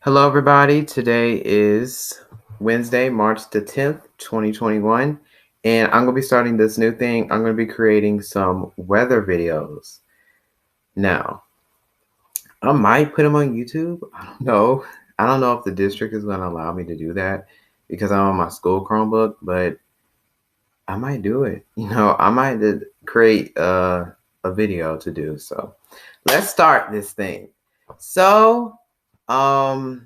Hello, everybody. Today is Wednesday, March the 10th, 2021. And I'm going to be starting this new thing. I'm going to be creating some weather videos. Now, I might put them on YouTube. I don't know. I don't know if the district is going to allow me to do that because I'm on my school Chromebook, but I might do it. I might create a video to do. So let's start this thing. So, I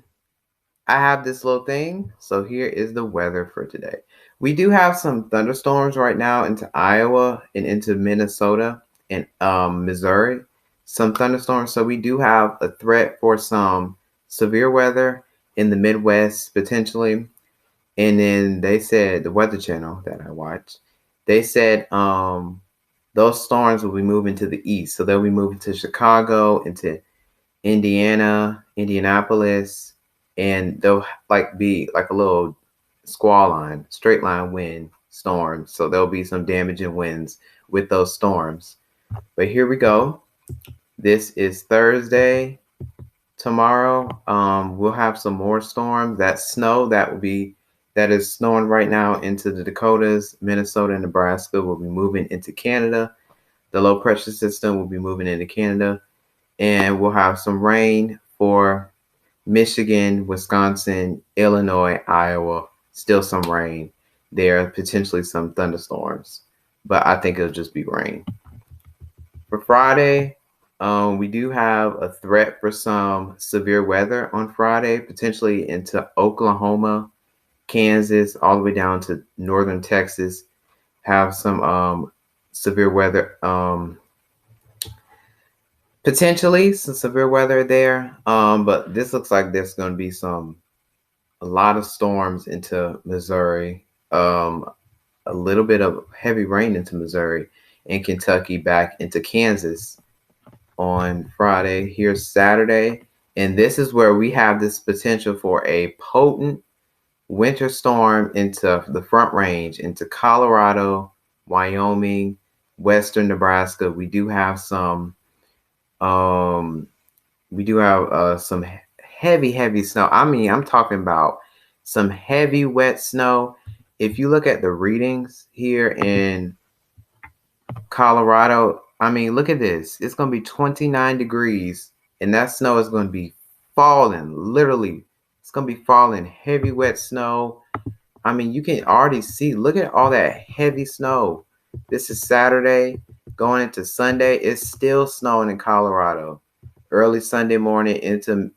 have this little thing. So here is the weather for today. We do have some thunderstorms right now into Iowa and into Minnesota and Missouri. Some thunderstorms. So we do have a threat for some severe weather in the Midwest potentially. And then they said, the Weather Channel that I watch, they said those storms will be moving to the east. So they'll be moving to Chicago, into Indiana, Indianapolis, and they'll be like a little squall line, straight line wind storms. So there'll be some damaging winds with those storms. But here we go. This is Thursday. Tomorrow, we'll have some more storms. That snow that is snowing right now into the Dakotas, Minnesota, and Nebraska will be moving into Canada. The low pressure system will be moving into Canada. And we'll have some rain for Michigan, Wisconsin, Illinois, Iowa. Still some rain there, potentially some thunderstorms, but I think it'll just be rain. For Friday, we do have a threat for some severe weather on Friday, potentially into Oklahoma, Kansas, all the way down to northern Texas. Have some severe weather. Potentially some severe weather there, but this looks like there's going to be a lot of storms into Missouri, a little bit of heavy rain into Missouri and Kentucky, back into Kansas on Friday. Here's Saturday, and this is where we have this potential for a potent winter storm into the Front Range, into Colorado, Wyoming, Western Nebraska. We do have some some heavy snow. I mean, I'm talking about some heavy wet snow. If you look at the readings here in Colorado, I mean, look at this. It's going to be 29 degrees, and that snow is going to be falling. Literally, it's going to be falling heavy wet snow. I mean, you can already see. Look at all that heavy snow. This is Saturday going into Sunday. It's still snowing in Colorado. Early Sunday morning into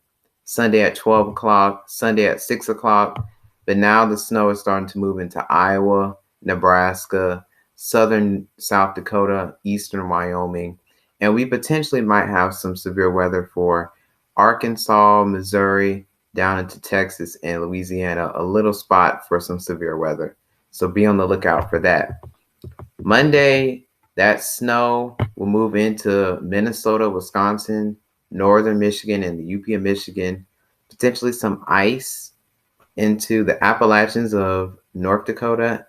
Sunday at 12 o'clock, Sunday at 6 o'clock. But now the snow is starting to move into Iowa, Nebraska, southern South Dakota, eastern Wyoming. And we potentially might have some severe weather for Arkansas, Missouri, down into Texas and Louisiana, a little spot for some severe weather. So be on the lookout for that. Monday, that snow will move into Minnesota, Wisconsin, northern Michigan, and the UP of Michigan. Potentially some ice into the Appalachians of North Carolina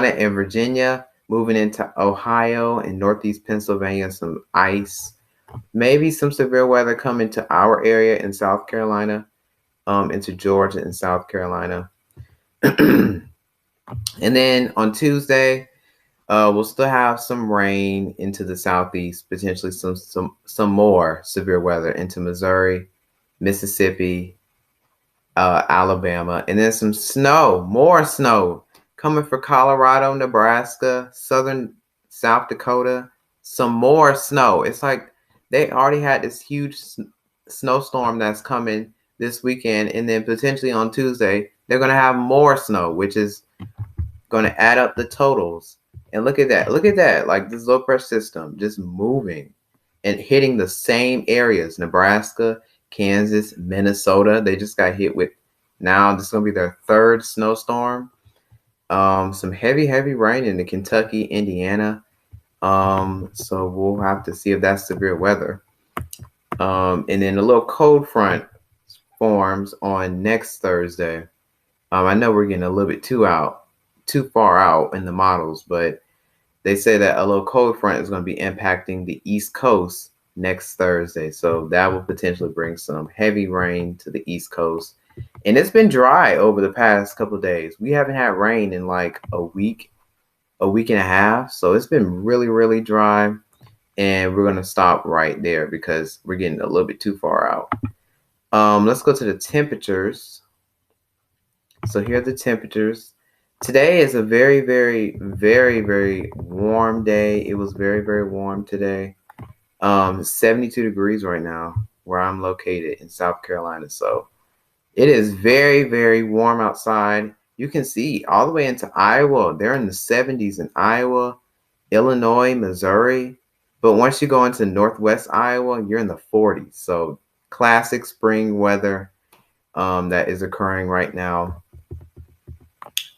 and Virginia, moving into Ohio and northeast Pennsylvania, some ice. Maybe some severe weather coming to our area in South Carolina, into Georgia and South Carolina. And then on Tuesday, we'll still have some rain into the southeast, potentially some more severe weather into Missouri, Mississippi, Alabama, and then some snow, more snow coming for Colorado, Nebraska, southern South Dakota, some more snow. It's like they already had this huge snowstorm that's coming this weekend, and then potentially on Tuesday, they're going to have more snow, which is going to add up the totals. And look at that. Look at that. Like this low pressure system just moving and hitting the same areas. Nebraska, Kansas, Minnesota. They just got hit with, now this is going to be their third snowstorm. Some heavy rain in the Kentucky, Indiana. So we'll have to see if that's severe weather. And then a little cold front forms on next Thursday. I know we're getting a little bit too far out in the models, but they say that a low cold front is going to be impacting the East Coast next Thursday. So that will potentially bring some heavy rain to the East Coast. And it's been dry over the past couple of days. We haven't had rain in like a week and a half. So it's been really, really dry. And we're going to stop right there because we're getting a little bit too far out. Let's go to the temperatures. So here are the temperatures. Today is a very, very, very, very warm day. It was very, very warm today. 72 degrees right now where I'm located in South Carolina. So it is very, very warm outside. You can see all the way into Iowa. They're in the 70s in Iowa, Illinois, Missouri. But once you go into Northwest Iowa, you're in the 40s. So classic spring weather that is occurring right now.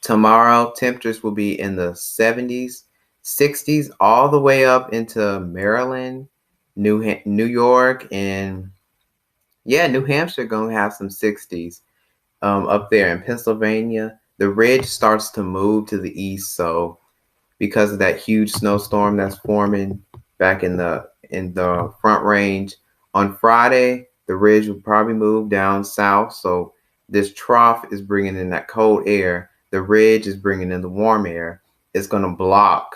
Tomorrow, temperatures will be in the 70s, 60s, all the way up into Maryland, New York, and New Hampshire going to have some 60s. Up there in Pennsylvania, the ridge starts to move to the east. So because of that huge snowstorm that's forming back in the Front Range on Friday, the ridge will probably move down south. So this trough is bringing in that cold air. The ridge is bringing in the warm air. It's going to block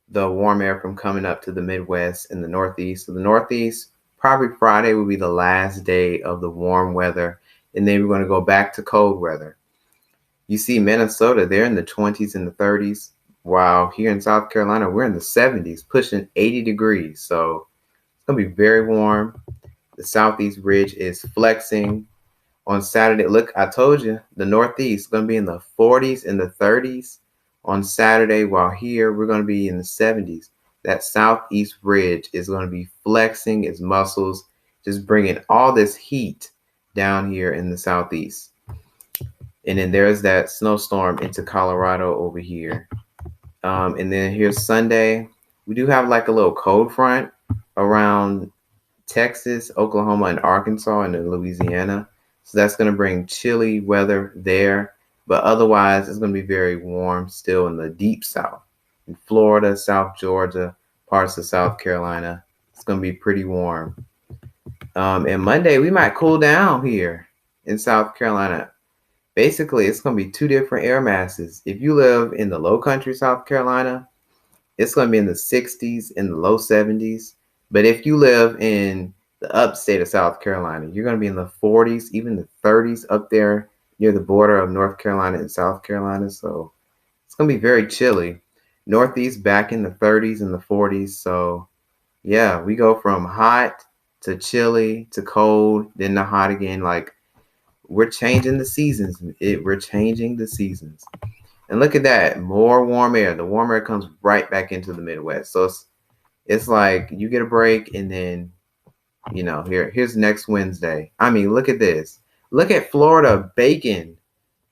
the warm air from coming up to the Midwest and the Northeast. So the Northeast, probably Friday will be the last day of the warm weather. And then we're going to go back to cold weather. You see Minnesota, they're in the 20s and the 30s. While here in South Carolina, we're in the 70s, pushing 80 degrees. So it's going to be very warm. The Southeast ridge is flexing. On Saturday, look, I told you, the Northeast is going to be in the 40s and the 30s on Saturday, while here we're going to be in the 70s. That Southeast ridge is going to be flexing its muscles, just bringing all this heat down here in the Southeast. And then there's that snowstorm into Colorado over here. And then here's Sunday. We do have like a little cold front around Texas, Oklahoma, and Arkansas, and then Louisiana. So that's going to bring chilly weather there. But otherwise, it's going to be very warm still in the deep south. In Florida, South Georgia, parts of South Carolina. It's going to be pretty warm. And Monday, we might cool down here in South Carolina. Basically, it's going to be two different air masses. If you live in the low country, South Carolina, it's going to be in the 60s and the low 70s. But if you live in the upstate of South Carolina, you're going to be in the 40s, even the 30s up there near the border of North Carolina and South Carolina. So it's going to be very chilly. Northeast back in the 30s and the 40s. So yeah, we go from hot to chilly to cold, then to hot again. Like, we're changing the seasons. We're changing the seasons. And look at that, more warm air. The warm air comes right back into the Midwest. So it's like you get a break, and then, here's next Wednesday. I mean, look at this. Look at Florida baking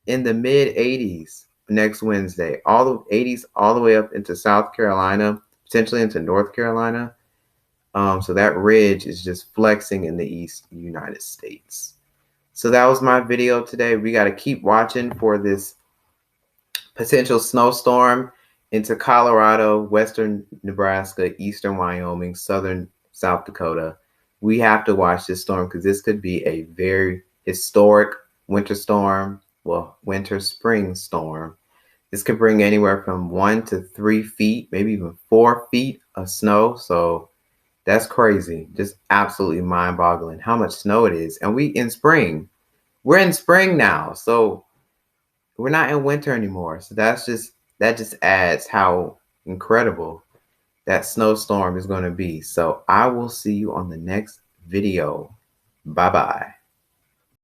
in the mid 80s next Wednesday. All the 80s all the way up into South Carolina, potentially into North Carolina. So that ridge is just flexing in the East United States. So that was my video today. We got to keep watching for this potential snowstorm into Colorado, Western Nebraska, Eastern Wyoming, Southern South Dakota. We have to watch this storm because this could be a very historic winter storm. Well, winter spring storm. This could bring anywhere from 1 to 3 feet, maybe even 4 feet of snow. So that's crazy. Just absolutely mind-boggling how much snow it is. And we're in spring now. So we're not in winter anymore. So that just adds how incredible that snowstorm is going to be. So I will see you on the next video. Bye-bye.